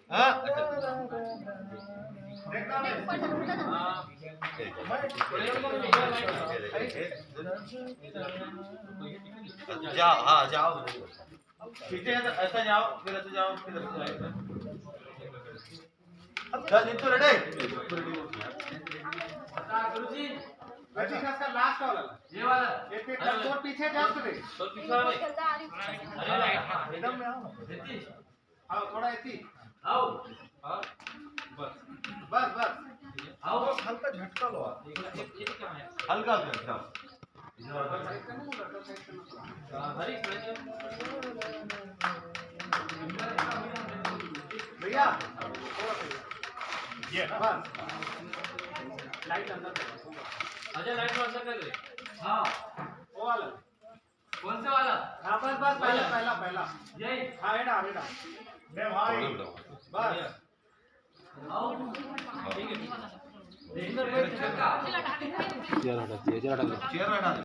हाँ जाओ, हाँ जाओ, पीछे ऐसा जाओ, फिर ऐसे जाओ, फिर ऐसे जाओ। चल नीतू रेडी। गुरुजी अभी इसका लास्ट वाला ये वाला एक तो पीछे जस्ट दे तो पीछे वाले अरे लाइट एकदम में आओ नीतीश आओ थोड़ा ऐसी आओ और बस बस बस आओ हल्का झटका लो, ये कहां है हल्का झटका। हरी भैया ये बस लाइट अंदर अजय लाइट को अंदर कर दे हां वो वाला कौन सा वाला हां बस बस पहला पहला पहला यही हां एडा मैं भाई बस आओ ठीक है देखना चेयर हटा चेयर हटा दे।